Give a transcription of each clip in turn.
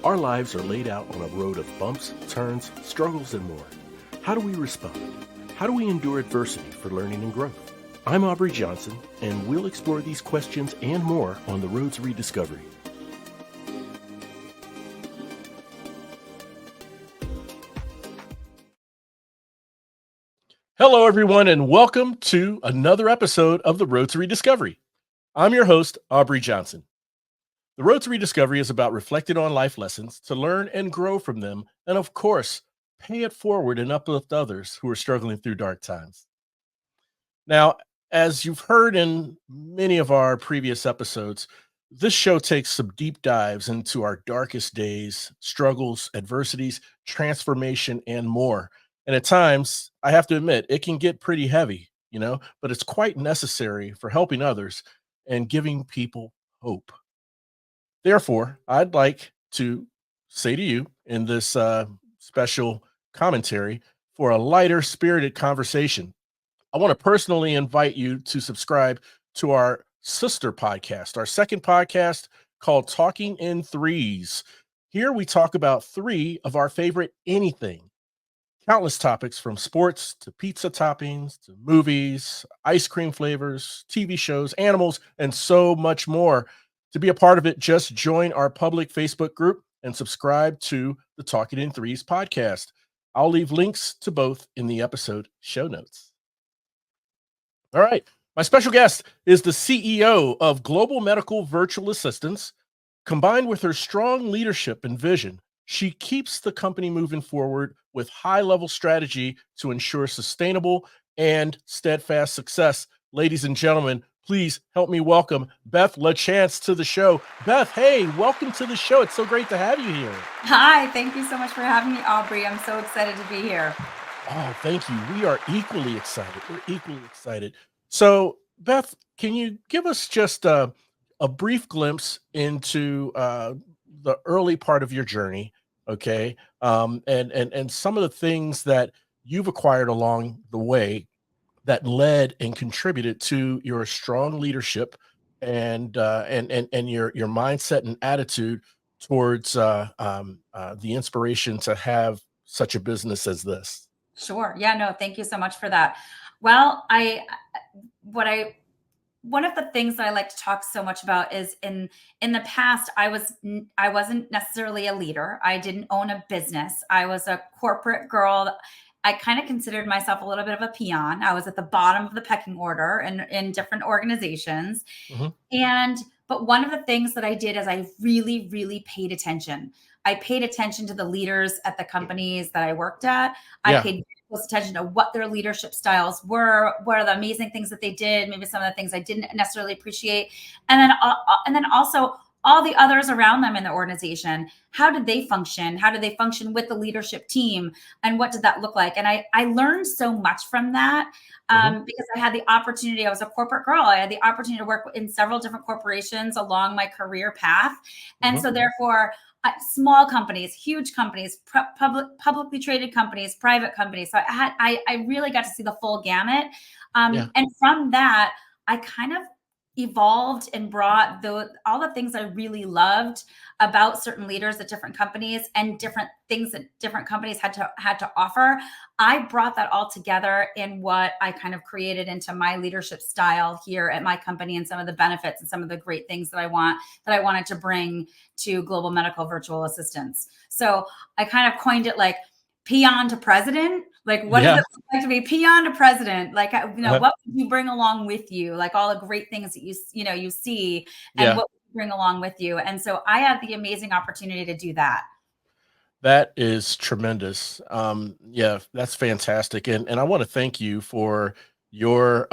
Our lives are laid out on a road of bumps, turns, struggles, and more. How do we respond? How do we endure adversity for learning and growth? I'm Aubrey Johnson, and we'll explore these questions and more on the Road to Rediscovery. Hello, everyone, and welcome to another episode of the Road to Rediscovery. I'm your host, Aubrey Johnson. The Road to Rediscovery is about reflecting on life lessons to learn and grow from them, and of course, pay it forward and uplift others who are struggling through dark times. Now, as you've heard in many of our previous episodes, this show takes some deep dives into our darkest days, struggles, adversities, transformation, and more. And at times, I have to admit, it can get pretty heavy, but it's quite necessary for helping others and giving people hope. Therefore, I'd like to say to you in this special commentary for a lighter spirited conversation, I want to personally invite you to subscribe to our sister podcast, our second podcast called Talking in Threes. Here we talk about three of our favorite anything, countless topics from sports to pizza toppings to movies, ice cream flavors, TV shows, animals, and so much more. To be a part of it, just join our public Facebook group and subscribe to the Talking in Threes podcast. I'll leave links to both in the episode show notes. All right. My special guest is the CEO of Global Medical Virtual Assistants. Combined with her strong leadership and vision, she keeps the company moving forward with high-level strategy to ensure sustainable and steadfast success. Ladies and gentlemen, please help me welcome Beth LaChance to the show. Beth, hey, welcome to the show. It's so great to have you here. Hi, thank you so much for having me, Aubrey. I'm so excited to be here. Oh, thank you. We are equally excited. We're equally excited. So, Beth, can you give us just a brief glimpse into the early part of your journey, okay? And some of the things that you've acquired along the way that led and contributed to your strong leadership and your mindset and attitude towards the inspiration to have such a business as this. Sure. Yeah, no, thank you so much for that. Well, one of the things that I like to talk so much about is in the past I wasn't necessarily a leader. I didn't own a business. I was a corporate girl. I kind of considered myself a little bit of a peon. I was at the bottom of the pecking order in different organizations. Mhm. But one of the things that I did is I really, really paid attention. I paid attention to the leaders at the companies that I worked at. I Yeah. paid close attention to what their leadership styles were, what are the amazing things that they did, maybe some of the things I didn't necessarily appreciate, and then also all the others around them in the organization. How did they function? How did they function with the leadership team? And what did that look like? And I learned so much from that Mhm. because I had the opportunity. I was a corporate girl. I had the opportunity to work in several different corporations along my career path, and Mhm. so therefore small companies, huge companies, publicly traded companies, private companies. So I really got to see the full gamut. Yeah. And from that, I kind of evolved and brought all the things I really loved about certain leaders at different companies and different things that different companies had to offer. I brought that all together in what I kind of created into my leadership style here at my company, and some of the benefits and some of the great things that I wanted to bring to Global Medical Virtual Assistants. So I kind of coined it like peon to president. Like, what does Yeah. it look like to be peon to president? Like, Uh-huh. what would you bring along with you? Like all the great things that you see, and Yeah. what would you bring along with you? And so I had the amazing opportunity to do that. That is tremendous. Yeah, that's fantastic. And I want to thank you for your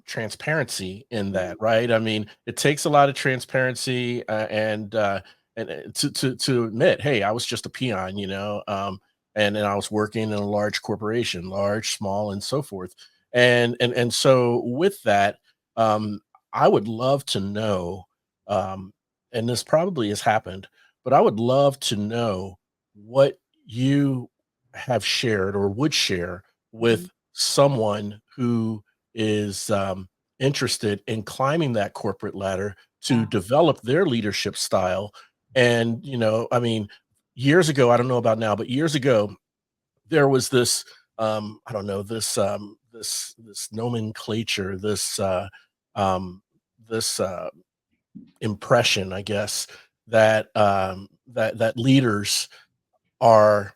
transparency in that, right? I mean, it takes a lot of transparency to admit, hey, I was just a peon, and I was working in a large corporation, large, small, and so forth. And so with that, um, I would love to know, um, and this probably has happened, but I would love to know what you have shared or would share Mhm. with someone who is interested in climbing that corporate ladder to Yeah. develop their leadership style. And, I mean, years ago, I don't know about now, but years ago, there was this, I don't know, this nomenclature, um, this impression, I guess, that leaders are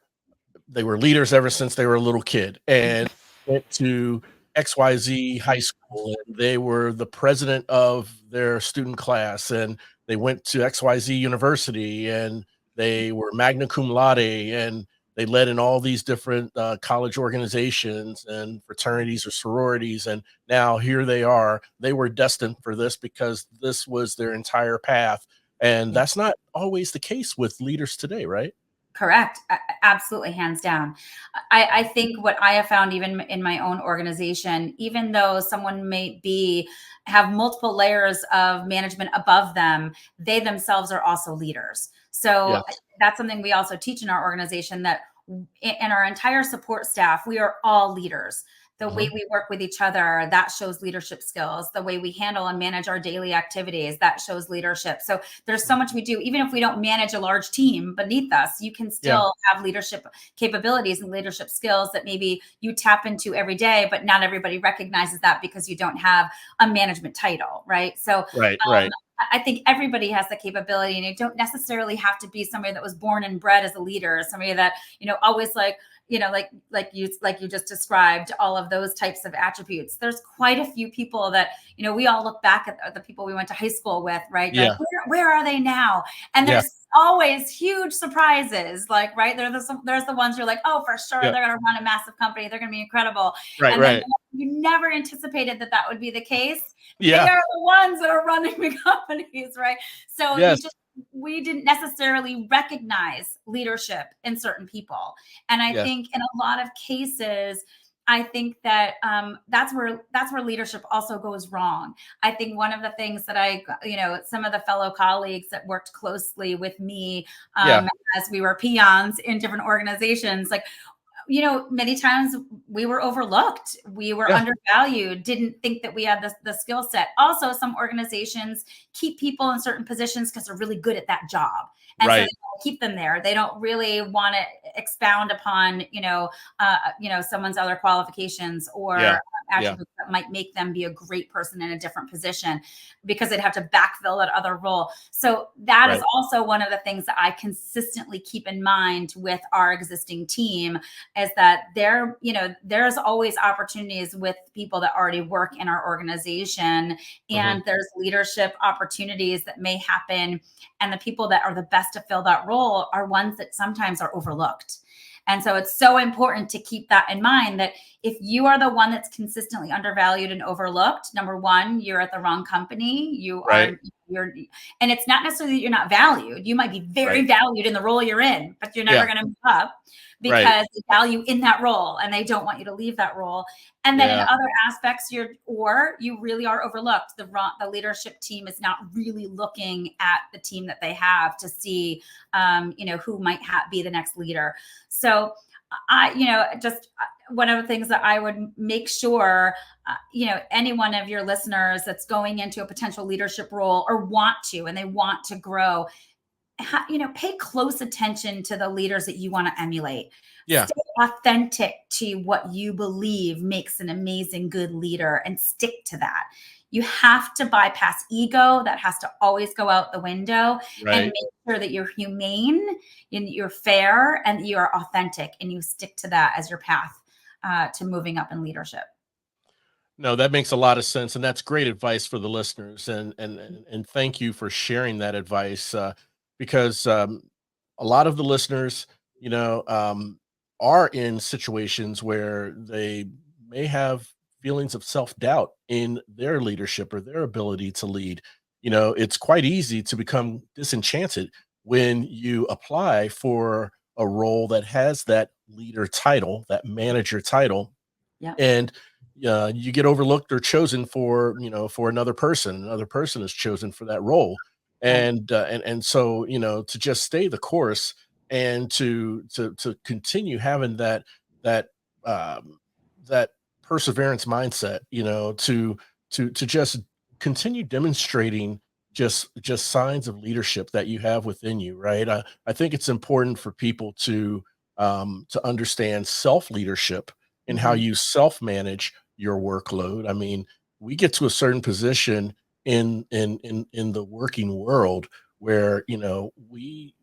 they were leaders ever since they were a little kid and went to XYZ high school and they were the president of their student class and they went to XYZ university and they were magna cum laude and they led in all these different college organizations and fraternities or sororities. And now here they are. They were destined for this because this was their entire path. And Yeah. that's not always the case with leaders today, right? Correct. Absolutely, hands down. I think what I have found, even in my own organization, even though someone may be have multiple layers of management above them, they themselves are also leaders. So Yes. that's something we also teach in our organization, that in our entire support staff, we are all leaders. The way Uh-huh. we work with each other, that shows leadership skills. The way we handle and manage our daily activities, that shows leadership. So there's so much we do. Even if we don't manage a large team beneath us, you can Yeah. still have leadership capabilities and leadership skills that maybe you tap into every day, but not everybody recognizes that because you don't have a management title, right? So Right. Right. I think everybody has the capability, and you don't necessarily have to be somebody that was born and bred as a leader, somebody that, always like you just described, all of those types of attributes. There's quite a few people that, we all look back at the people we went to high school with, right? You're Yeah. like, where are they now? And Yeah. there's always huge surprises, like, right, there's the ones you're like, oh, for sure, Yeah. they're going to run a massive company, they're going to be incredible. Right. And then Right. you never anticipated that would be the case. They Yeah. are the ones that are running the companies, right? So Yes. we didn't necessarily recognize leadership in certain people. And I Yes. think in a lot of cases, I think that that's where leadership also goes wrong. I think one of the things that some of the fellow colleagues that worked closely with me, Yeah. as we were peons in different organizations, like, many times we were overlooked, we were Yeah. undervalued, didn't think that we had the skill set. Also, some organizations keep people in certain positions because they're really good at that job. And so they Right. keep them there. They don't really want to expound upon, someone's other qualifications Yeah. or Yeah. attributes that might make them be a great person in a different position, because they'd have to backfill that other role. So that is Right. also one of the things that I consistently keep in mind with our existing team, is that there's always opportunities with people that already work in our organization, Mhm. and there's leadership opportunities that may happen, and the people that are the best to fill that role are ones that sometimes are overlooked. And so it's so important to keep that in mind, that if you are the one that's consistently undervalued and overlooked, number one, you're at the wrong company. Right. You're, and it's not necessarily that you're not valued. You might be very Right. valued in the role you're in, but you're never Yeah. going to move up Right. because they value in that role and they don't want you to leave that role. And then in Yeah. other aspects, you really are overlooked. The leadership team is not really looking at the team that they have to see, who might be the next leader. So just one of the things that I would make sure, any one of your listeners that's going into a potential leadership role or and they want to grow, pay close attention to the leaders that you want to emulate. Yeah. Stay authentic to what you believe makes an amazing, good leader, and stick to that. You have to bypass ego. That has to always go out the window, and Right. make sure that you're humane and you're fair and you're authentic, and you stick to that as your path to moving up in leadership. No, that makes a lot of sense, and that's great advice for the listeners. And thank you for sharing that advice, because a lot of the listeners, you know, um, are in situations where they may have feelings of self doubt in their leadership or their ability to lead. It's quite easy to become disenchanted when you apply for a role that has that leader title, that manager title, Yeah. and you get overlooked or chosen for another person. Another person is chosen for that role, Right. and so to just stay the course and to continue having that um, that perseverance mindset, to just continue demonstrating just signs of leadership that you have within you, right? I think it's important for people to understand self leadership and how Mhm. you self manage your workload. I mean, we get to a certain position in the working world where we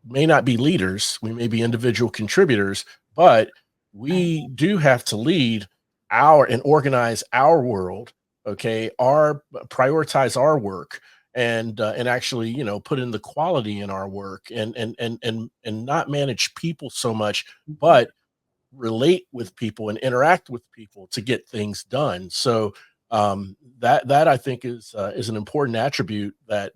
may not be leaders, we may be individual contributors, but Right. we do have to lead our and organize our world, okay, our prioritize our work and actually put in the quality in our work and not manage people so much, Mhm. but relate with people and interact with people to get things done. So that I think is an important attribute that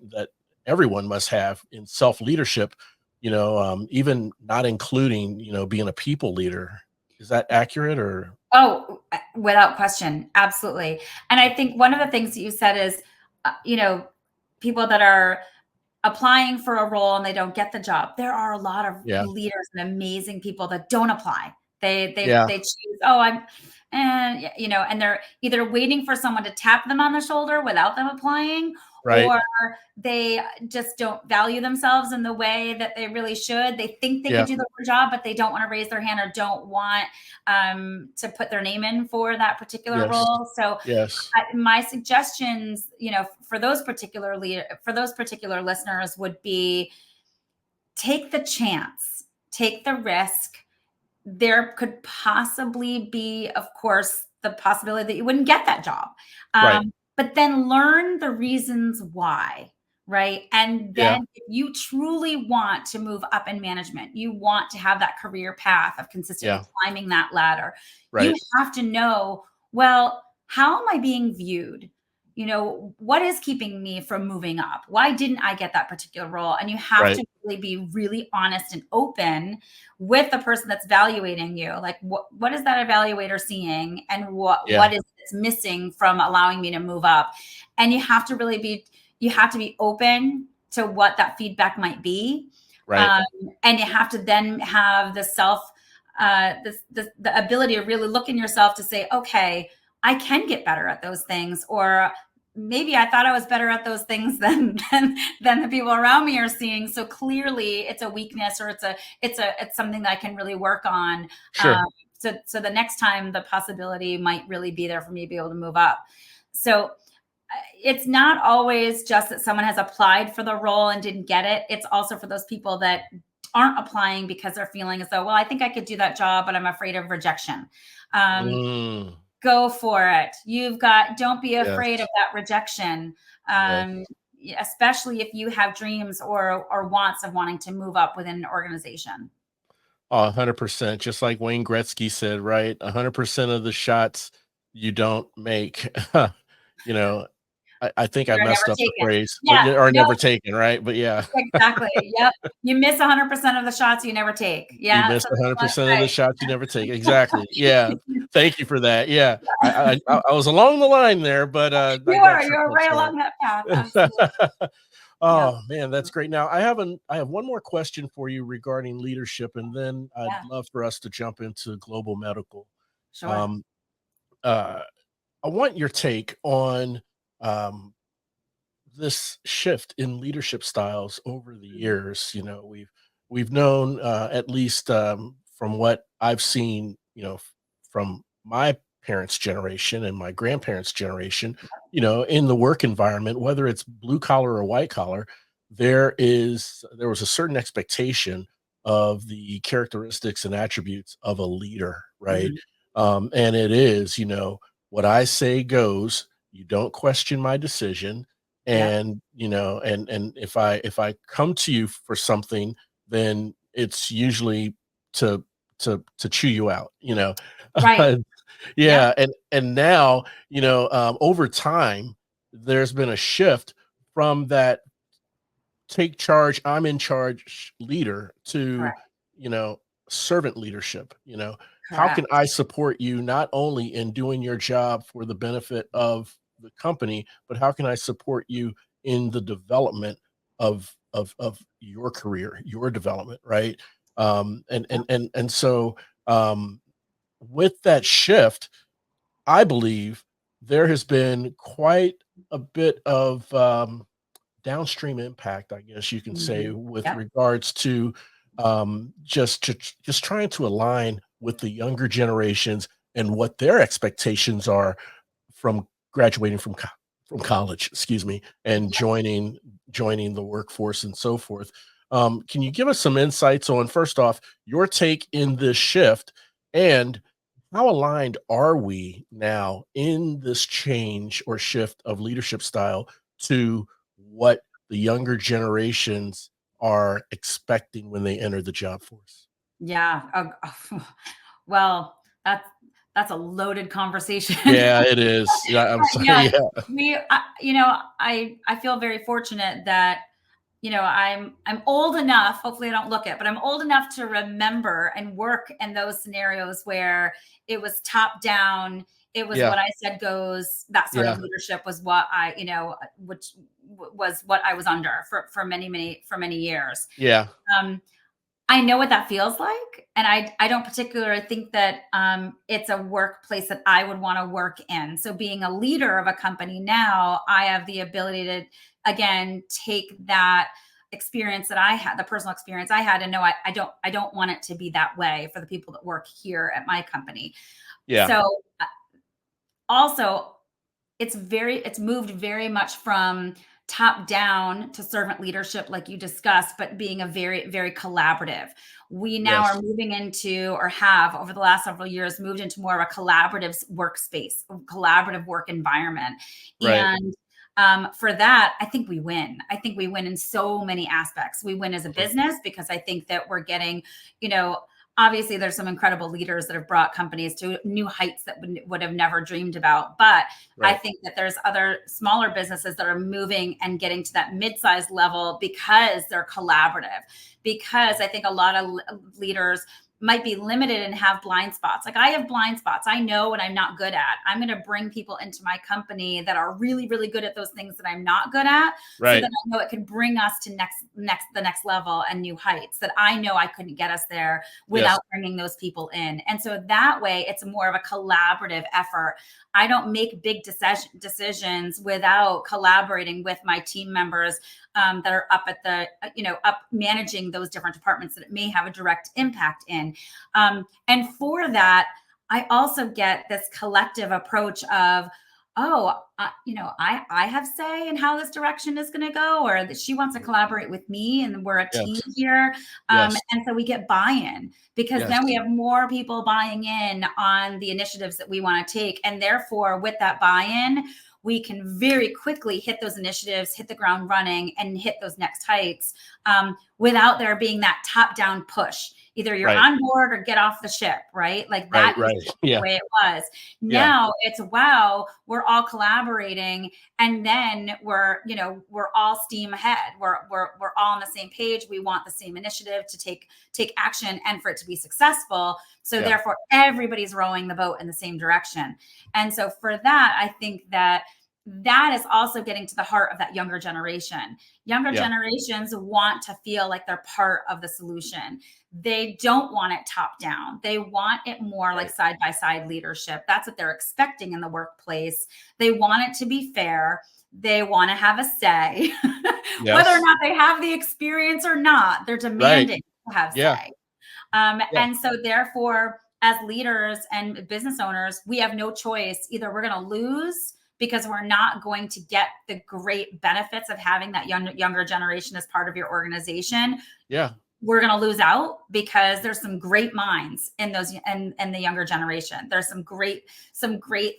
everyone must have in self leadership. Even not including being a people leader. Is that accurate or? Oh, without question, absolutely. And I think one of the things that you said is, people that are applying for a role and they don't get the job. There are a lot of Yeah, leaders and amazing people that don't apply. yeah, They choose, oh, and they're either waiting for someone to tap them on the shoulder without them applying, right, or they just don't value themselves in the way that they really should. They think they could yeah, do the job, but they don't want to raise their hand or don't want to put their name in for that particular yes, role. So yes, my suggestions, for for those particular listeners would be take the chance, take the risk. There could possibly be, of course, the possibility that you wouldn't get that job. right, But then learn the reasons why, right? And yeah, then if you truly want to move up in management, you want to have that career path of consistently yeah, climbing that ladder, you right, have to know, well, how am I being viewed? What is keeping me from moving up? Why didn't I get that particular role? And you have right, to really be really honest and open with the person that's evaluating you. Like, what is that evaluator seeing, and yeah, what is it's missing from allowing me to move up? And you have to be open to what that feedback might be, right, um, and you have to then have the ability to really look in yourself to say, okay, I can get better at those things, or maybe I thought I was better at those things than the people around me are seeing. So clearly, it's a weakness, or it's something that I can really work on. sure, So the next time, the possibility might really be there for me to be able to move up. So it's not always just that someone has applied for the role and didn't get it. It's also for those people that aren't applying because they're feeling as though, well, I think I could do that job, but I'm afraid of rejection. Um, mm, go for it. Don't be afraid yes, of that rejection. yes. Um, Especially if you have dreams or wants of wanting to move up within an organization. Oh, 100%. Just like Wayne Gretzky said, right? 100% of the shots you don't make. You know, I think I They're never messed up the taken. phrase, but Yeah, yeah, or no, never taken, right? But yeah, exactly. Yep. You miss 100% of the shots you never take. you Yeah. missed So that's what 100% of the shots you never take. Exactly. Yeah. right. Thank you for that. Yeah. I was along the line there, but I got tripped You're up right along that path. Absolutely. somewhere. Yeah. Oh man, that's great. Now I have one more question for you regarding leadership, and then I'd Yeah. love for us to jump into global medical. Sure. Um, uh, I want your take on um, this shift in leadership styles over the Mhm. years. We've known at least from what I've seen, from my parents' generation and my grandparents' generation, in the work environment, whether it's blue collar or white collar, there was a certain expectation of the characteristics and attributes of a leader, right? Mhm. And it is, what I say goes. You don't question my decision, Yep. and and if I come to you for something, then it's usually to to chew you out. Right. Yep. Yeah, and now over time there's been a shift from that take charge, I'm in charge leader to, Correct. you know, servant leadership. How can Correct. I support you not only in doing your job for the benefit of the company, but how can I support you in the development of your career, your development, right? So with that shift, I believe there has been quite a bit of downstream impact, I guess you can say, Mhm. with Yep. regards to just trying to align with the younger generations and what their expectations are from graduating from college, excuse me, and joining the workforce and so forth. Can you give us some insights on, first off, your take in this shift, and how aligned are we now in this change or shift of leadership style to what the younger generations are expecting when they enter the job force? Yeah. Well, that's a loaded conversation. Yeah, it is. Yeah, I'm sorry. Yeah, Yeah, I feel very fortunate that I'm old enough. Hopefully, I don't look it, but I'm old enough to remember and work in those scenarios where it was top down. It was yeah, what I said goes. That sort of yeah, leadership was what which was what I was under for many years. yeah. Um, I know what that feels like, and I don't particularly think that it's a workplace that I would want to work in. So being a leader of a company now, I have the ability to again take that experience that I had, the personal experience I had, and no, I don't want it to be that way for the people that work here at my company. Yeah. So also it's moved very much from top down to servant leadership like you discussed, but being a very collaborative. We now are Yes. moving into, or have over the last several years moved into, more of a collaborative workspace, collaborative work environment. Right. And for that, I think we win. I think we win in so many aspects. We win as a Mhm. business because I think that we're getting, you know, obviously there's some incredible leaders that have brought companies to new heights that would have never dreamed about. But I Right. think that there's other smaller businesses that are moving and getting to that mid-sized level because they're collaborative. Because I think a lot of leaders might be limited and have blind spots. Like I have blind spots. I know what I'm not good at. I'm going to bring people into my company that are really good at those things that I'm not good at, so that Right. I know it can bring us to the next level and new heights that I know I couldn't get us there Yes. without bringing those people in. And so that way it's more of a collaborative effort. I don't make big decisions without collaborating with my team members that are up at the, up managing those different departments that it may have a direct impact in. And for that, I also get this collective approach of, oh, I have say in how this direction is going to go, or that she wants to Mhm. collaborate with me, and we're a team Yes. here. Yes. And so we get buy-in, because Yes. then we have more people buying in on the initiatives that we want to take. And therefore, with that buy-in, we can very quickly hit those initiatives, hit the ground running, and hit those next heights without there being that top-down push. Either you're Right. on board or get off the ship, right? Like Right. that Right. used to be the Yeah. way it was. Yeah. Now it's, wow, we're all collaborating, and then we're all steam ahead. We're all on the same page. We want the same initiative to take action and for it to be successful. So Yeah. therefore everybody's rowing the boat in the same direction. And so for that, I think that is also getting to the heart of that younger generation. Younger Yeah. generations want to feel like they're part of the solution. They don't want it top down. They want it more like Right. side by side leadership. That's what they're expecting in the workplace. They want it to be fair. They want to have a say. Whether or Yes. not they have the experience or not, they're Right. demanding to have Yeah. say. Yeah. And so, therefore, as leaders and business owners, we have no choice. Either we're going to lose because we're not going to get the great benefits of having that younger generation as part of your organization. Yeah. We're going to lose out because there's some great minds in those and the younger generation. There's some great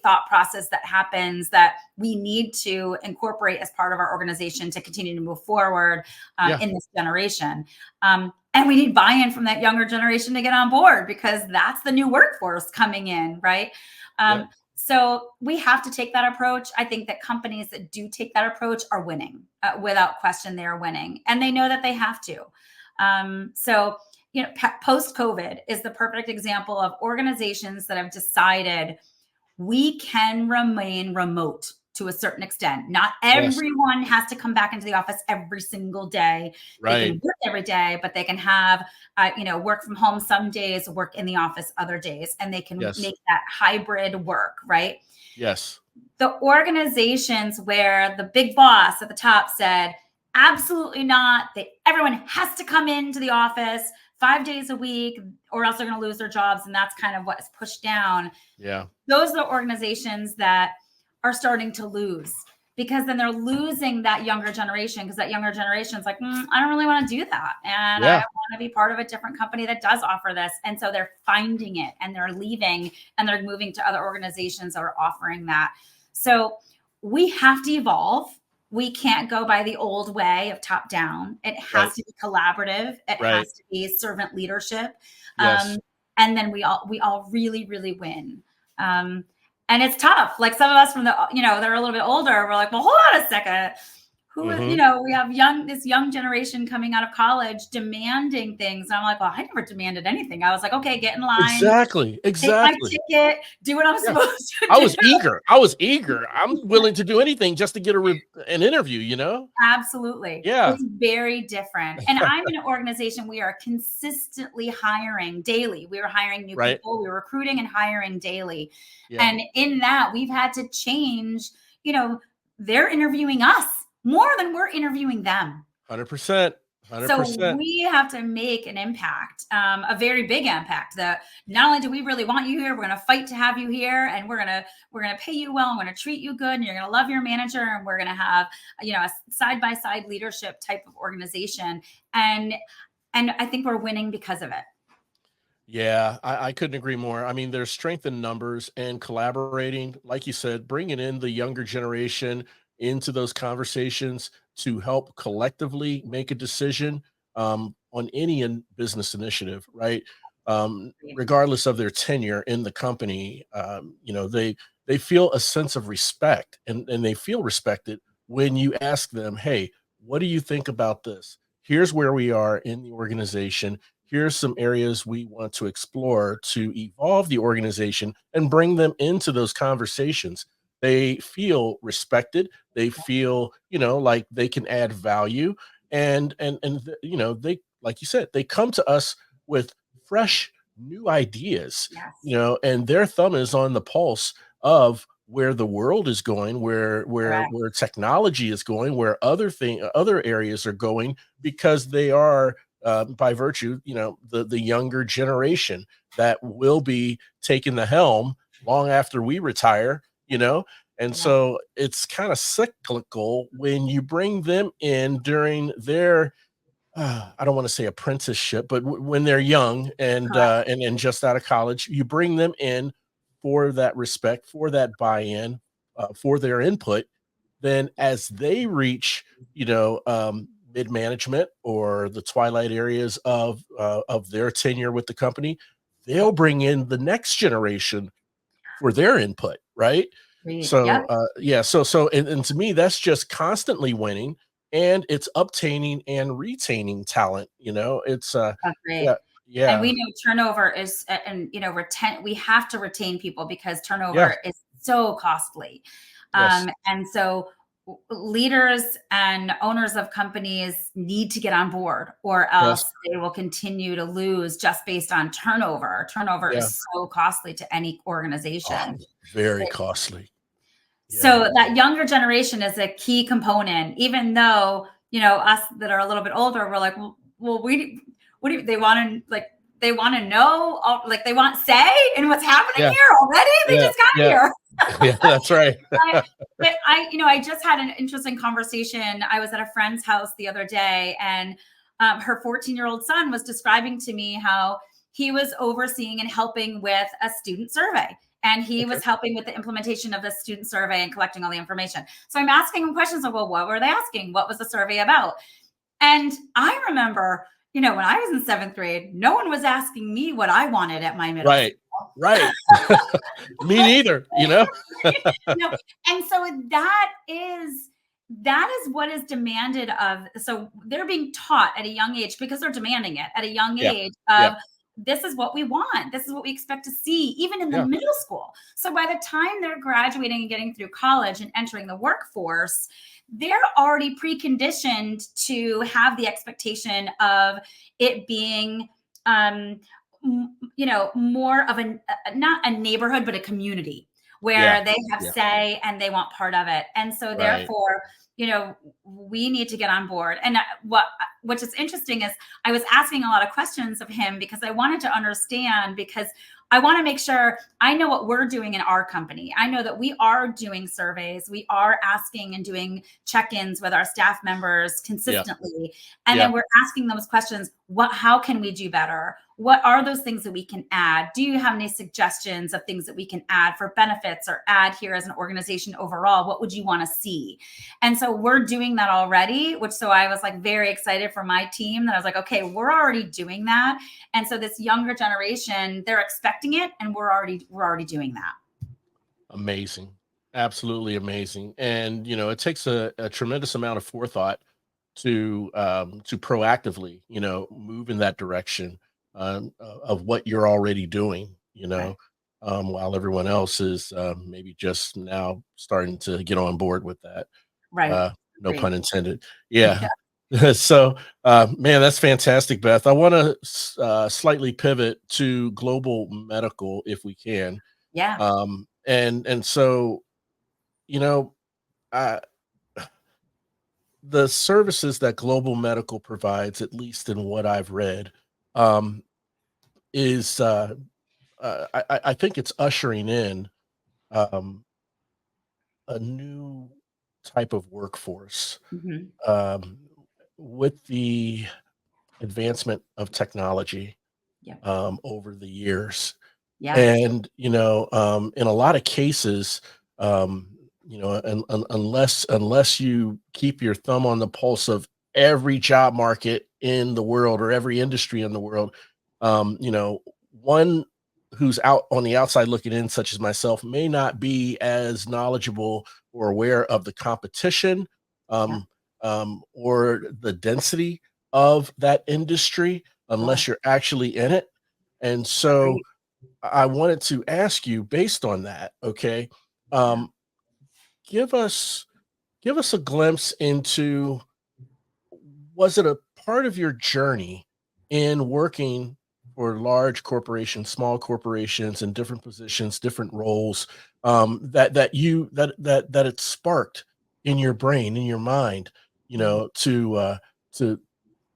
thought process that happens that we need to incorporate as part of our organization to continue to move forward Yeah. in this generation. And we need buy-in from that younger generation to get on board, because that's the new workforce coming in, right? Yep. So we have to take that approach. I think that companies that do take that approach are winning. Without question, they are winning, and they know that they have to. So, post COVID is the perfect example of organizations that have decided we can remain remote to a certain extent. Not Yes. everyone has to come back into the office every single day. They can Right. work every day, but they can have, work from home some days, work in the office other days, and they can Yes. make that hybrid work, right? Yes. The organizations where the big boss at the top said, Absolutely not. Everyone has to come into the office 5 days a week, or else they're going to lose their jobs. And that's kind of what's pushed down. Yeah. Those are the organizations that are starting to lose, because then they're losing that younger generation, because that younger generation is like, I don't really want to do that. And I Yeah. want to be part of a different company that does offer this. And so they're finding it and they're leaving and they're moving to other organizations that are offering that. So we have to evolve. We can't go by the old way of top down. It has Right. to be collaborative. It Right. has to be servant leadership. Yes. And then we all really, really win. Um, and it's tough. Like some of us from they're a little bit older. We're like, well, hold on a second. Hmm. We have this young generation coming out of college demanding things. And I'm like, well, I never demanded anything. I was like, okay, get in line, Exactly. take my Exactly. ticket, do what I'm Yeah. supposed to I do. was eager. I was eager. I'm willing to do anything just to get an interview, Absolutely. Yeah. It's very different. And I'm in an organization, we are consistently hiring daily. We are hiring new Right. people, we're recruiting and hiring daily. Yeah. And in that, we've had to change, they're interviewing us more than we're interviewing them. 100%. So 100%. we have to make an impact, a very big impact. That not only do we really want you here, we're going to fight to have you here, and we're going to pay you well, and we're going to treat you good, and you're going to love your manager, and we're going to have a side by side leadership type of organization, and I think we're winning because of it. Yeah, I couldn't agree more. I mean, there's strength in numbers and collaborating, like you said, bringing in the younger generation into those conversations to help collectively make a decision on any business initiative, right? Regardless of their tenure in the company, they feel a sense of respect, and they feel respected when you ask them, "Hey, what do you think about this? Here's where we are in the organization. Here's some areas we want to explore to evolve the organization and bring them into those conversations." They feel respected. They feel, like they can add value. They, like you said, they come to us with fresh new ideas, Yes, and their thumb is on the pulse of where the world is going, correct. where technology is going, where other areas are going, because they are by virtue, the younger generation that will be taking the helm long after we retire, and Yeah, so it's kind of cyclical when you bring them in during their I don't want to say apprenticeship, but when they're young correct. and just out of college, you bring them in for that respect, for that buy-in, for their input. Then, as they reach, mid management or the twilight areas of their tenure with the company, they'll bring in the next generation for their input, right? Agreed. So, Yep. yeah, and to me, that's just constantly winning, and it's obtaining and retaining talent. It's Agreed. yeah, And yeah, we know turnover is, and we have to retain people because yeah, turnover is so costly. yes, And so leaders and owners of companies need to get on board, or yes, else they will continue to lose just based on turnover. Turnover yeah. is so costly to any Oh, organization. very costly. Yeah, So that younger generation is a key component, even though, us that are a little bit older, we're like, well, what do you, they want to know, like they want say in what's happening yeah, here already. They yeah, just got yeah, here. yeah. That's right. But I just had an interesting conversation. I was at a friend's house the other day, and her 14-year-old son was describing to me how he was overseeing and helping with a student survey. And he Okay. was helping with the implementation of the student survey and collecting all the information. So I'm asking him questions like, well, what were they asking? What was the survey about? And I remember, when I was in seventh grade, no one was asking me what I wanted at my middle Right, school. right. Me neither. No, and so that is what is demanded of. So they're being taught at a young age, because they're demanding it at a young Yeah, age yeah, of, this is what we want, this is what we expect to see, even in the yeah, middle school. So by the time they're graduating and getting through college and entering the workforce, they're already preconditioned to have the expectation of it being more of not a neighborhood, but a community yeah, where they have yeah. say and they want part of it. And so Right. therefore, we need to get on board. And which is interesting is I was asking a lot of questions of him because I wanted to understand, because I want to make sure I know what we're doing in our company. I know that we are doing surveys. We are asking and doing check-ins with our staff members Yeah. consistently. And Yeah. then we're asking those questions. How can we do better? What are those things that we can add? Do you have any suggestions of things that we can add for benefits or add here as an organization overall? What would you want to see? And so we're doing that already, so I was like very excited for my team that I was like, okay, we're already doing that. And so this younger generation, they're expecting it, and we're already doing that. Amazing. Absolutely amazing. And it takes a tremendous amount of forethought to proactively, move in that direction of what you're already doing, Right. while everyone else is maybe just now starting to get on board with that. Right. Uh, no Agreed. pun intended. Yeah. So, man, that's fantastic, Beth. I want to slightly pivot to global medical if we can. Yeah. And so, you know, uh, the services that global medical provides, at least in what I've read, um, is I think it's ushering in um, a new type of workforce Hmm. um, with the advancement of technology Yep. over the years. Yeah. And, in a lot of cases, um, unless you keep your thumb on the pulse of every job market in the world or every industry in the world, one who's out on the outside looking in, such as myself, may not be as knowledgeable or aware of the competition, Yeah. um, or the density of that industry Sure. unless you're actually in it. And so Agreed. I wanted to ask you based on that, okay, Yeah. um, give us give us a glimpse into, was it a part of your journey in working for large corporations, small corporations, in different positions, different roles, that it sparked in your brain, in your mind, Mm. to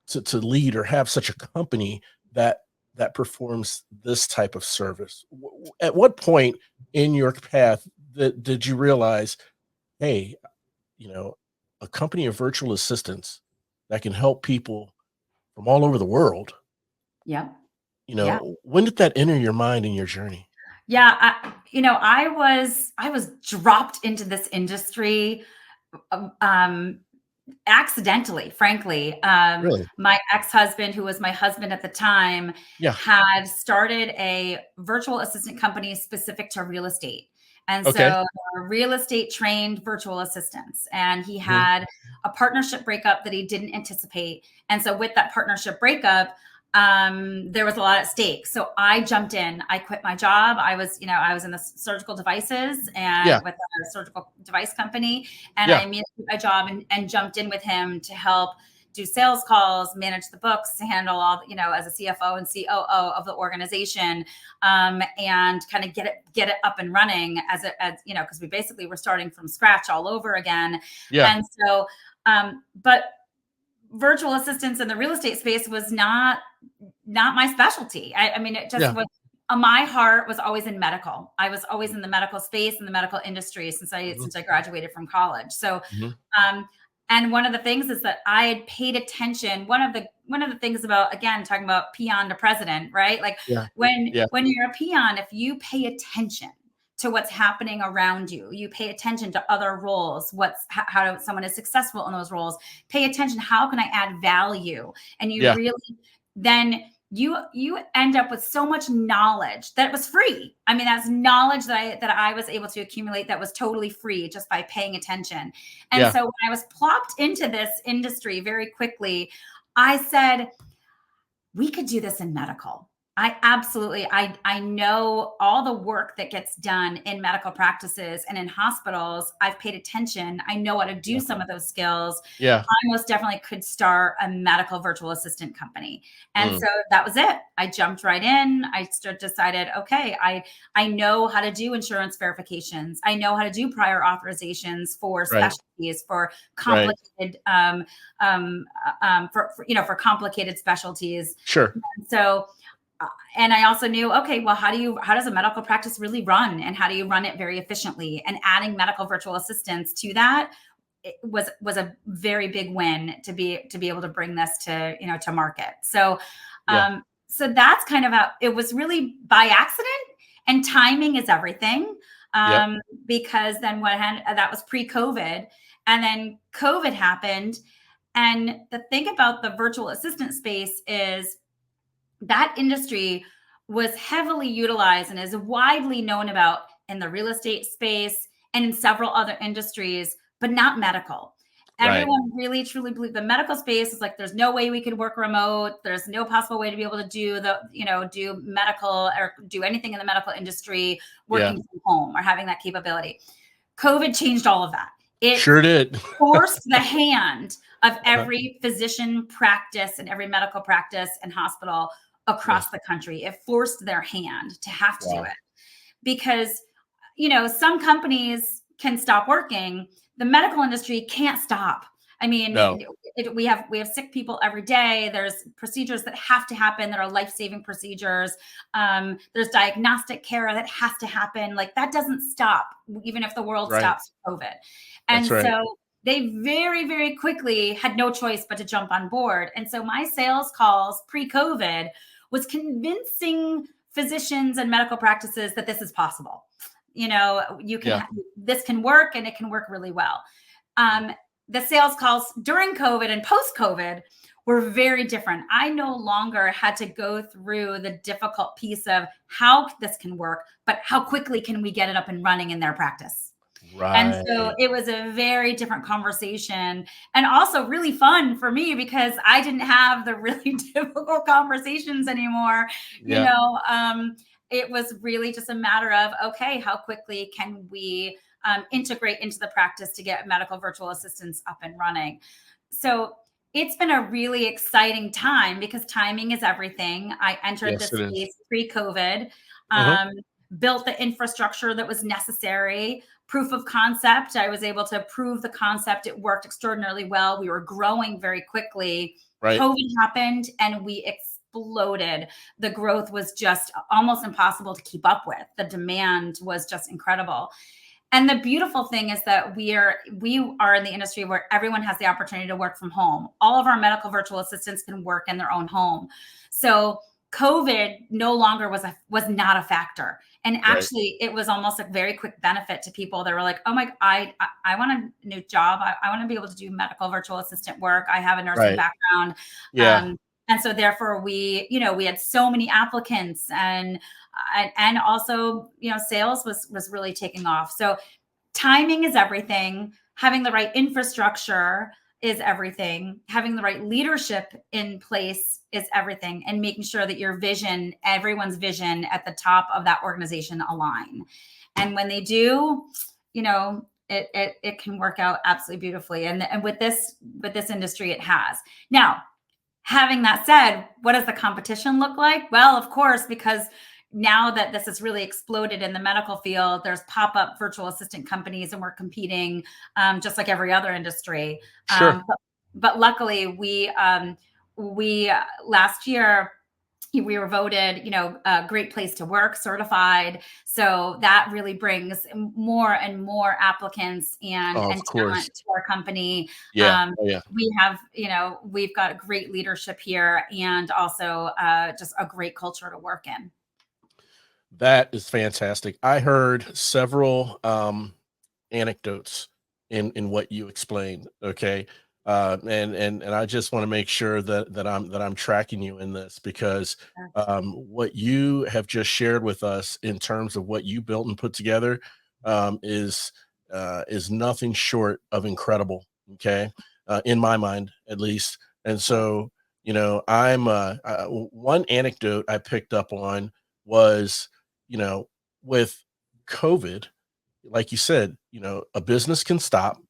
to lead or have such a company that performs this type of service? At what point in your path did you realize, hey, you know, a company of virtual assistants that can help people from all over the world, Yeah. Yeah. when did that enter your mind in your journey? Yeah. I was dropped into this industry um, accidentally, frankly. Really? My ex-husband, who was my husband at the time, Yeah. had started a virtual assistant company specific to real estate. And Okay. so real estate trained virtual assistants. And he Mhm. had a partnership breakup that he didn't anticipate. And so with that partnership breakup, there was a lot at stake. So I jumped in. I quit my job. I was in the surgical devices Yeah. and with a surgical device company, and I Yeah. immediately quit my job and jumped in with him to help do sales calls, manage the books, handle all, as a CFO and COO of the organization, and kind of get it up and running because we basically were starting from scratch all over again. Yeah. And so, but virtual assistants in the real estate space was not my specialty. I mean, it just Yeah. was. My heart was always in medical. I was always in the medical space, in the medical industry since I Mhm. since I graduated from college. So, Mhm. um, and one of the things is that I had paid attention. One of the things about, again, talking about peon to president, right? Like Yeah. when Yeah. when you're a peon, if you pay attention to what's happening around you, you pay attention to other roles, how someone is successful in those roles. Pay attention. How can I add value? And you Yeah. really then you end up with so much knowledge that was free. I mean, that's knowledge that I was able to accumulate that was totally free just by paying attention. And Yeah. so when I was plopped into this industry very quickly, I said, we could do this in medical. I absolutely, I know all the work that gets done in medical practices and in hospitals. I've paid attention. I know how to do Yeah. some of those skills. Yeah. I most definitely could start a medical virtual assistant company. And Mm. so that was it. I jumped right in. Decided, okay, I know how to do insurance verifications. I know how to do prior authorizations for Right. specialties, for Right. complicated for complicated specialties. Sure. So uh, and I also knew, okay, well, how does a medical practice really run, and how do you run it very efficiently? And adding medical virtual assistants to that, it was a very big win to be able to bring this to market. So, Yeah. so that's kind of how it was, really by accident, and timing is everything. Yep. Because then that was pre-COVID, and then COVID happened. And the thing about the virtual assistant space is that industry was heavily utilized and is widely known about in the real estate space and in several other industries, but not medical. Right. Everyone really truly believed the medical space is like, there's no way we could work remote. There's no possible way to be able to do medical or do anything in the medical industry Yeah. working from home or having that capability. COVID changed all of that. It Sure did. forced the hand of Uh-huh. every physician practice and every medical practice and hospital Yeah. across the country. It forced their hand to have to do Wow. it because, some companies can stop working. The medical industry can't stop. I No. mean, we have sick people every day. There's procedures that have to happen that are life-saving procedures. There's diagnostic care that has to happen. Like, that doesn't stop, even if the world Right. stops COVID. That's And right. so they very, very quickly had no choice but to jump on board. And so my sales calls pre-COVID was convincing physicians and medical practices that this is possible. Yeah. This can work, and it can work really well. Um, the sales calls during COVID and post COVID were very different. I no longer had to go through the difficult piece of how this can work, but how quickly can we get it up and running in their practice? And so Right. it was a very different conversation, and also really fun for me because I didn't have the really difficult conversations anymore. You Yeah. know, it was really just a matter of, okay, how quickly can we integrate into the practice to get medical virtual assistants up and running? So it's been a really exciting time because timing is everything. I entered Yes, this it is. space pre-COVID, Uh-huh. um, built the infrastructure that was necessary, proof of concept. I was able to prove the concept. It worked extraordinarily well. We were growing very quickly. Right. COVID happened and we exploded. The growth was just almost impossible to keep up with. The demand was just incredible. And the beautiful thing is that we are in the industry where everyone has the opportunity to work from home. All of our medical virtual assistants can work in their own home. So COVID no longer was not a factor. And Right. actually, it was almost a very quick benefit to people that were like, "Oh my, I want a new job. I want to be able to do medical virtual assistant work. I have a nursing Right. background." Yeah. And so therefore we had so many applicants, and also, sales was really taking off. So timing is everything. Having the right infrastructure is everything. Having the right leadership in place is everything, and making sure that everyone's vision at the top of that organization align. And when they do, it can work out absolutely beautifully. And with this industry, it has. Now, having that said, what does the competition look like? Well, of course, because now that this has really exploded in the medical field, there's pop-up virtual assistant companies, and we're competing just like every other industry. Sure. But luckily, we last year we were voted, a great place to work certified. So that really brings more and more applicants and Oh, of course. talent to our company. Yeah. Oh, yeah. We've got great leadership here, and also just a great culture to work in. That is fantastic. I heard several anecdotes in what you explained. Okay. And I just want to make sure that I'm tracking you in this because what you have just shared with us in terms of what you built and put together is nothing short of incredible. Okay. In my mind, at least. And so, One anecdote I picked up on was, with COVID, like you said, a business can stop,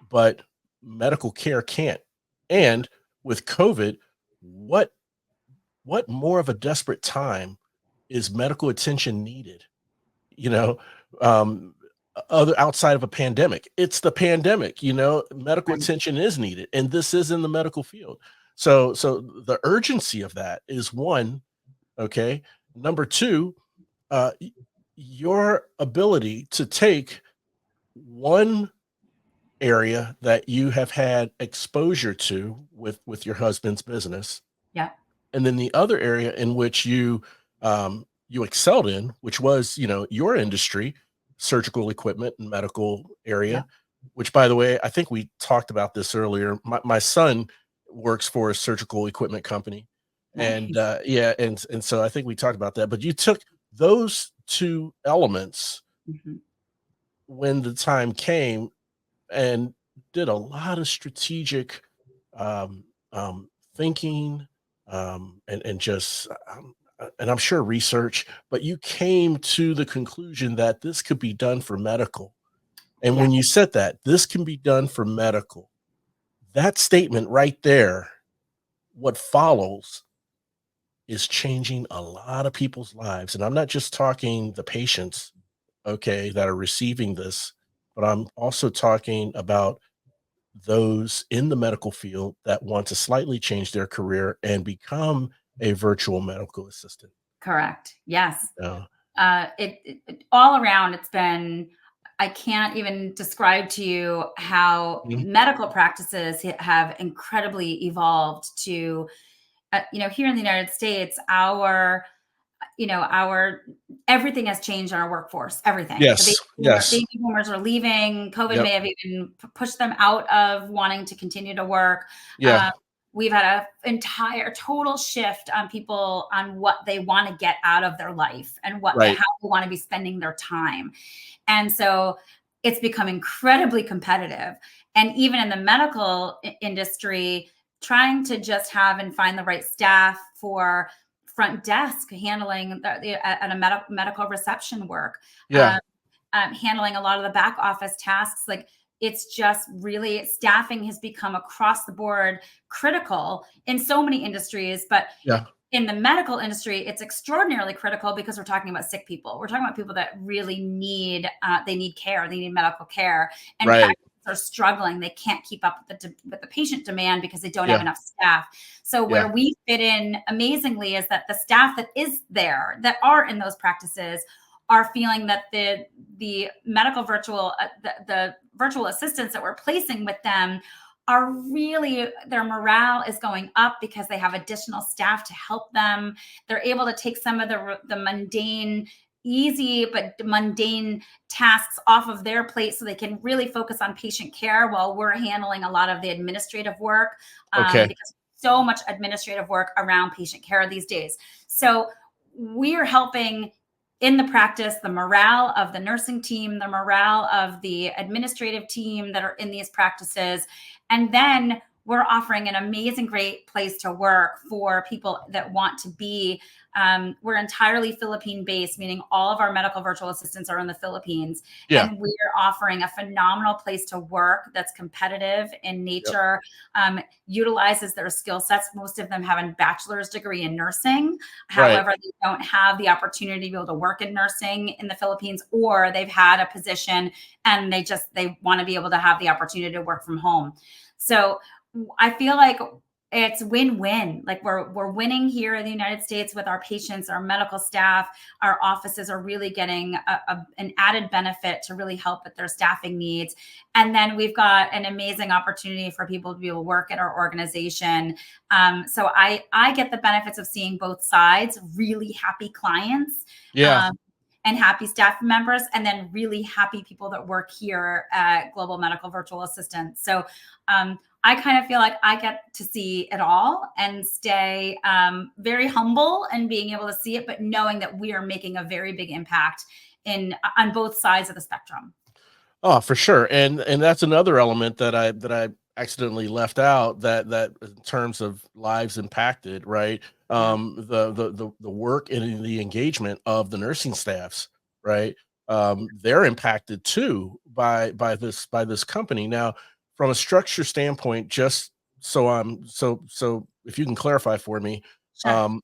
but medical care can't. And with COVID, what what more of a desperate time is medical attention needed? You know, um, other outside of a pandemic. It's the pandemic, medical Right. attention is needed, and this is in the medical field. So the urgency of that is one, okay. Number two, your ability to take one area that you have had exposure to with your husband's business, Yeah. and then the other area in which you excelled in, which was your industry, surgical equipment and medical area. Yeah. Which, by the way, I think we talked about this earlier. My son works for a surgical equipment company, and Nice. yeah, and so I think we talked about that. But you took those two elements Mhm. when the time came and did a lot of strategic um, thinking, and just and I'm sure research, but you came to the conclusion that this could be done for medical. And Yeah. when you said that this can be done for medical, that statement right there, what follows is changing a lot of people's lives. And I'm not just talking the patients, okay, that are receiving this, but I'm also talking about those in the medical field that want to slightly change their career and become a virtual medical assistant. Correct. Yes. Uh, All around, it's been, I can't even describe to you how mhm. medical practices have incredibly evolved to, here in the United States, our everything has changed in our workforce. Everything. The Yes, yes, baby boomers are leaving. COVID yep, may have even pushed them out of wanting to continue to work. yeah, Um, we've had a entire total shift on people on what they want to get out of their life and how right, they want to be spending their time. And so it's become incredibly competitive. And even in the medical industry, trying to just have and find the right staff for front desk handling at a medical reception work, yeah, um, handling a lot of the back office tasks. Like, it's just really, staffing has become across the board critical in so many industries, but yeah, in the medical industry, it's extraordinarily critical because we're talking about sick people. We're talking about people that really they need care, they need medical care, and right, practices are struggling. They can't keep up with the patient demand because they don't have yeah, enough staff. So yeah, where we fit in amazingly is that the staff that is there, that are in those practices, are feeling that the medical virtual the virtual assistants that we're placing with them are really, their morale is going up because they have additional staff to help them. They're able to take some of the mundane, easy but mundane tasks off of their plate so they can really focus on patient care while we're handling a lot of the administrative work, okay, because so much administrative work around patient care these days. So we're helping in the practice, the morale of the nursing team, the morale of the administrative team that are in these practices. And then we're offering an amazing, great place to work for people that want to be. We're entirely Philippine based, meaning all of our medical virtual assistants are in the Philippines. yeah, And we're offering a phenomenal place to work that's competitive in yep, nature, utilizes their skill sets. Most of them have a bachelor's degree in nursing. right, However, they don't have the opportunity to be able to work in nursing in the Philippines, or they've had a position and they want to be able to have the opportunity to work from home. So I feel like it's win-win. Like, we're winning here in the United States with our patients, our medical staff, our offices are really getting an added benefit to really help with their staffing needs. And then we've got an amazing opportunity for people to be able to work at our organization. So I get the benefits of seeing both sides, really happy clients, yeah. um, and happy staff members, and then really happy people that work here at Global Medical Virtual Assistants. So I kind of feel like I get to see it all and stay very humble and being able to see it, but knowing that we are making a very big impact on both sides of the spectrum. Oh, for sure, and that's another element that I accidentally left out that in terms of lives impacted, right? Yeah, The work and the engagement of the nursing staffs, right? They're impacted too by this company. Now, from a structure standpoint, just so if you can clarify for me, sure. um,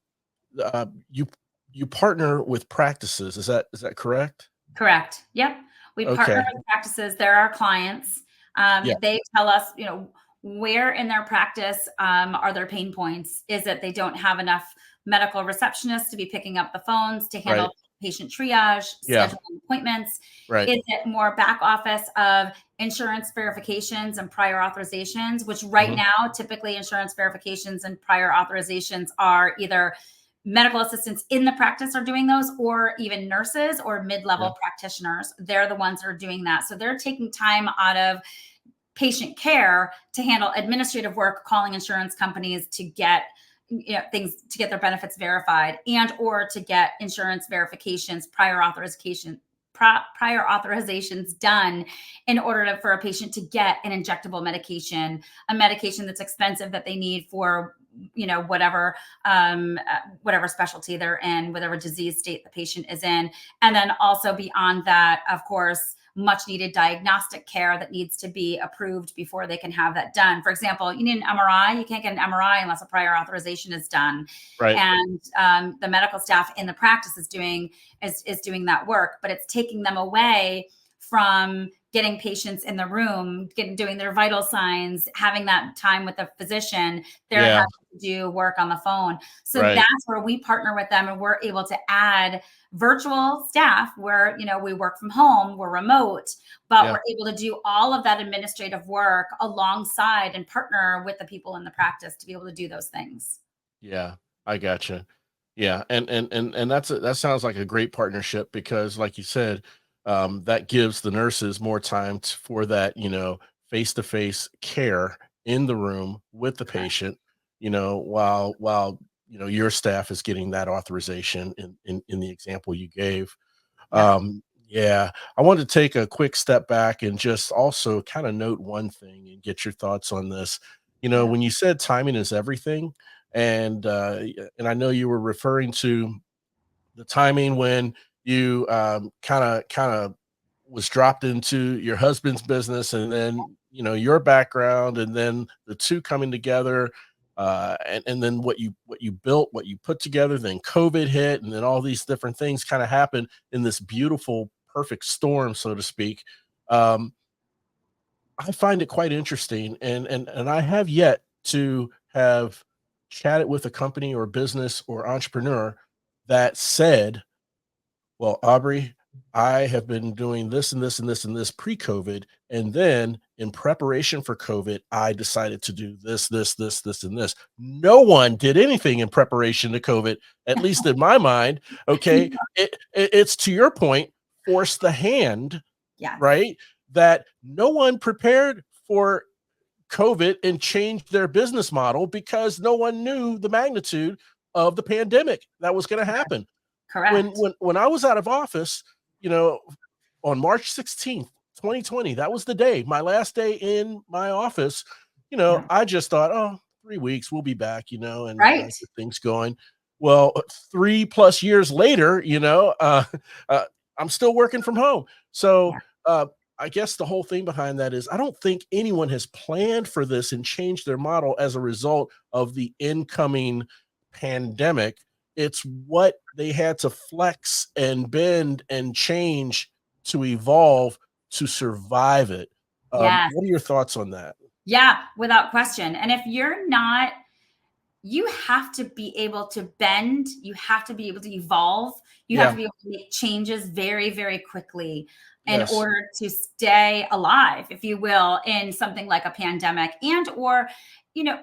you partner with practices. Is that correct? Correct. Yep. We partner Okay. with practices. They're our clients. Yeah. They tell us, where in their practice are their pain points? Is it they don't have enough medical receptionists to be picking up the phones to handle Right. patient triage, Yeah. scheduling appointments? Right. Is it more back office of insurance verifications and prior authorizations, which right Mhm. now, typically insurance verifications and prior authorizations are either medical assistants in the practice are doing those, or even nurses or Yeah. mid-level practitioners. They're the ones that are doing that. So they're taking time out of patient care to handle administrative work, calling insurance companies to get things to get their benefits verified, and or to get insurance verifications, prior authorizations done in order for a patient to get an injectable medication, a medication that's expensive that they need for whatever specialty they're in, whatever disease state the patient is in. And then also beyond that, of course, much needed diagnostic care that needs to be approved before they can have that done. For example, you need an MRI. You can't get an MRI unless a prior authorization is done. Right. And the medical staff in the practice is doing that work, but it's taking them away from getting patients in the room, doing their vital signs, having that time with the physician. They're Yeah. having to do work on the phone. So Right. that's where we partner with them, and we're able to add virtual staff where we work from home, we're remote, but Yeah. we're able to do all of that administrative work alongside and partner with the people in the practice to be able to do those things. Yeah. I gotcha. Yeah, and that sounds like a great partnership because, like you said, that gives the nurses more time for that, face to face care in the room with the Correct. patient, while your staff is getting that authorization in the example you gave. Yeah. Yeah, I wanted to take a quick step back and just also kind of note one thing and get your thoughts on this. Yeah. When you said timing is everything, and I know you were referring to the timing when you kind of was dropped into your husband's business, and then your background, and then the two coming together, and then what you built, what you put together, then COVID hit, and then all these different things kind of happened in this beautiful perfect storm, so to speak. um, I find it quite interesting, and I have yet to have chatted with a company or business or entrepreneur that said, "Well, Aubrey, I have been doing this and this and this and this pre-COVID, and then in preparation for COVID, I decided to do this, and this." No one did anything in preparation to COVID, at least in my mind. Okay, it's to your point, force the hand, Yes. right? That no one prepared for COVID and changed their business model because no one knew the magnitude of the pandemic that was going to happen. When Correct. when when I was out of office, you know, on March 16th, 2020, that was the day, my last day in my office. Yeah. I just thought, oh, 3 weeks, we'll be back, and Right. get things going. Well, 3 plus years later, uh, I'm still working from home. So Yeah. uh, I guess the whole thing behind that is I don't think anyone has planned for this and changed their model as a result of the incoming pandemic. It's what they had to flex and bend and change to evolve to survive it. Yes. What are your thoughts on that? Yeah, without question. And if you're not, you have to be able to bend, you have to be able to evolve, you have to Yeah. be able to make changes very, very quickly in Yes. order to stay alive, if you will, in something like a pandemic. And or, you know,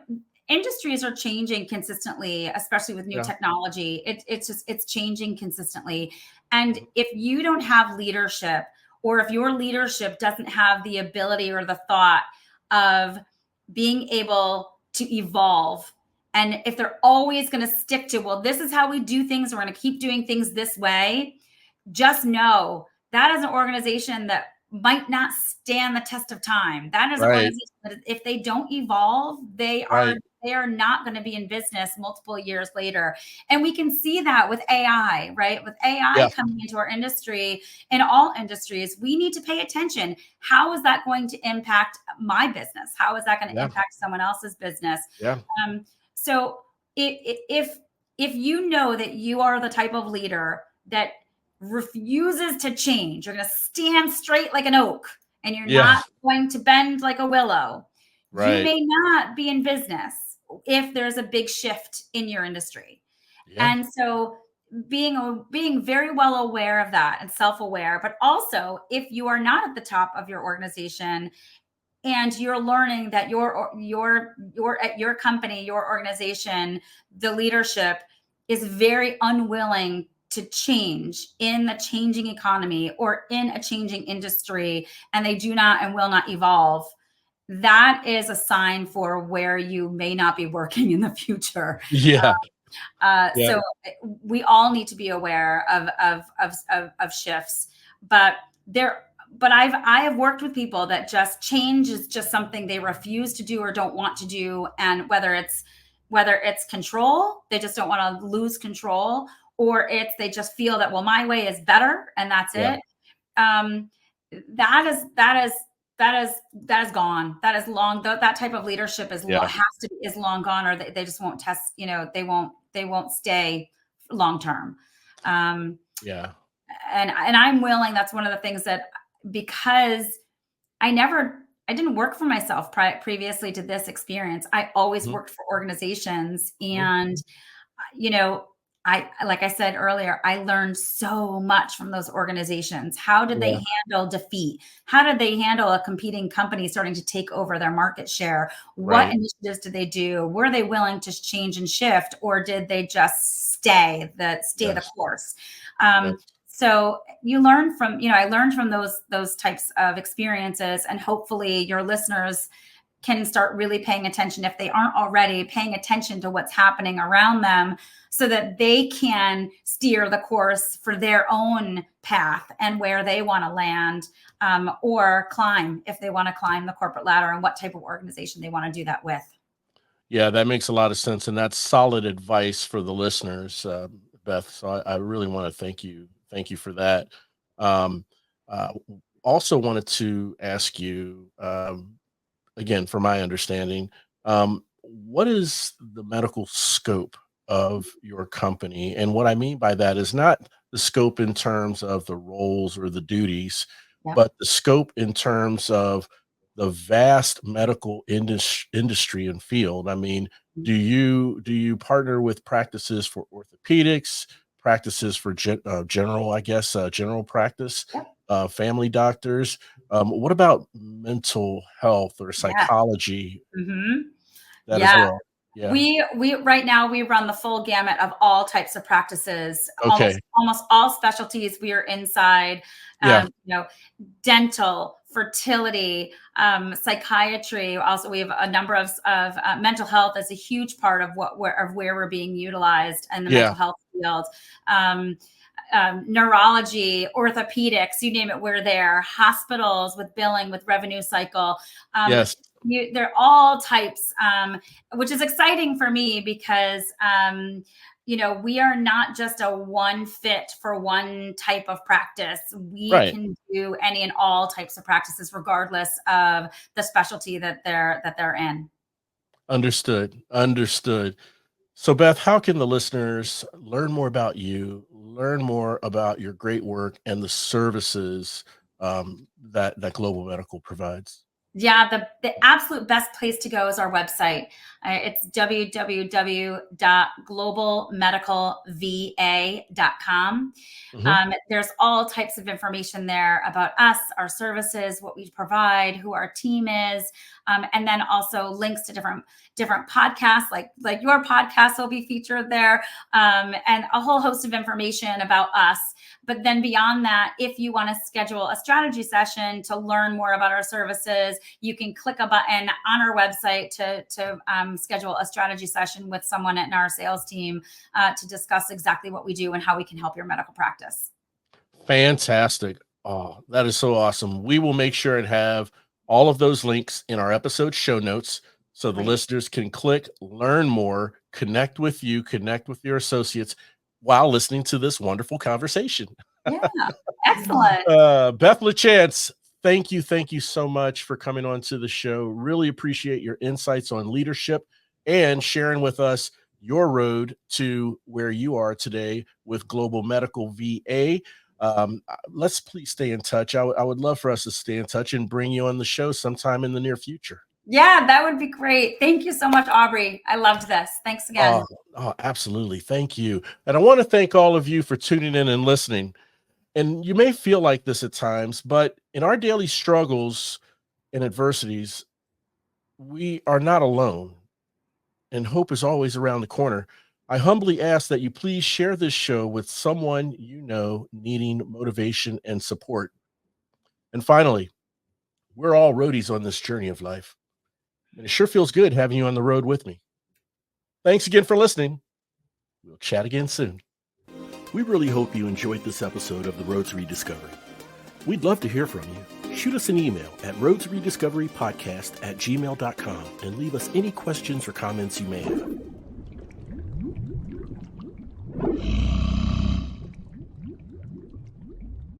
industries are changing consistently, especially with new Yeah. technology. It's changing consistently. And Mhm. if you don't have leadership, or if your leadership doesn't have the ability or the thought of being able to evolve, and if they're always going to stick to, well, this is how we do things, we're going to keep doing things this way, just know that is an organization that might not stand the test of time. That is an Right. organization that if they don't evolve, Right. they are not going to be in business multiple years later. And we can see that with AI, right? With AI Yeah. coming into our industry, in all industries, we need to pay attention. How is that going to impact my business? How is that going to Yeah. impact someone else's business? Yeah. So if you know that you are the type of leader that refuses to change, you're going to stand straight like an oak and you're Yeah. not going to bend like a willow, you Right. may not be in business if there's a big shift in your industry. Yeah. And so being very well aware of that and self-aware, but also if you are not at the top of your organization and you're learning that your at your company, your organization, the leadership is very unwilling to change in the changing economy or in a changing industry, and they do not and will not evolve, that is a sign for where you may not be working in the future. Yeah. Yeah. So we all need to be aware of shifts, but I have worked with people that just change is just something they refuse to do or don't want to do, and whether it's control, they just don't want to lose control, or it's they just feel that, well, my way is better and that's Yeah. it. um, that is gone. That is long. That type of leadership Yeah. is long gone, or they just won't test. They won't stay long term. Um, Yeah. and I'm willing. That's one of the things that, because I didn't work for myself previously to this experience. I always Mhm. worked for organizations, Mhm. and you know, like I said earlier, I learned so much from those organizations. How did Yeah. they handle defeat? How did they handle a competing company starting to take over their market share? What Right. initiatives did they do? Were they willing to change and shift, or did they just stay the Yes. course? Yes. So you learn from, I learned from those types of experiences, and hopefully your listeners can start really paying attention, if they aren't already paying attention to what's happening around them, so that they can steer the course for their own path and where they want to land, or climb, if they want to climb the corporate ladder, and what type of organization they want to do that with. Yeah, that makes a lot of sense, and that's solid advice for the listeners, Beth. So I really want to thank you for that. Um, Also wanted to ask you, again, for my understanding, what is the medical scope of your company? And what I mean by that is not the scope in terms of the roles or the duties, Yeah. but the scope in terms of the vast medical industry and field. I mean, do you partner with practices for orthopedics, practices for general, I guess, general practice, Yep. family doctors? What about mental health or Yeah. psychology, Hmm. that as Yeah. well? Yeah. We right now we run the full gamut of all types of practices, Okay. almost all specialties. We are inside, Yeah. you know, dental, fertility, psychiatry. Also, we have a number of mental health as a huge part of where we're being utilized in the Yeah. mental health field. Um, Neurology, orthopedics, you name it, we're there. Hospitals with billing, with revenue cycle. Yes. They're all types, which is exciting for me because we are not just a one fit for one type of practice. We Right. can do any and all types of practices, regardless of the specialty that they're in. Understood. Understood. So, Beth, how can the listeners learn more about you, learn more about your great work and the services that Global Medical provides? Yeah, the absolute best place to go is our website. It's www.globalmedicalva.com. Hmm. There's all types of information there about us, our services, what we provide, who our team is, and then also links to different podcasts, like your podcast will be featured there, and a whole host of information about us. But then beyond that, if you want to schedule a strategy session to learn more about our services, you can click a button on our website to schedule a strategy session with someone in our sales team, to discuss exactly what we do and how we can help your medical practice. Fantastic. Oh, that is so awesome. We will make sure and have all of those links in our episode show notes so the Great. listeners can click, learn more, connect with you, connect with your associates while listening to this wonderful conversation. Yeah. Excellent. Beth LaChance, thank you so much for coming on to the show. Really appreciate your insights on leadership and sharing with us your road to where you are today with Global Medical VA. Let's please stay in touch. I would love for us to stay in touch and bring you on the show sometime in the near future. Yeah, that would be great. Thank you so much, Aubrey. I loved this. Thanks again. Absolutely. Thank you. And I want to thank all of you for tuning in and listening. And you may feel like this at times, but in our daily struggles and adversities, we are not alone, and hope is always around the corner. I humbly ask that you please share this show with someone you know needing motivation and support. And finally, we're all roadies on this journey of life, and it sure feels good having you on the road with me. Thanks again for listening. We'll chat again soon. We really hope you enjoyed this episode of The Road to Rediscovery. We'd love to hear from you. Shoot us an email at roadtorediscoverypodcast@gmail.com and leave us any questions or comments you may have.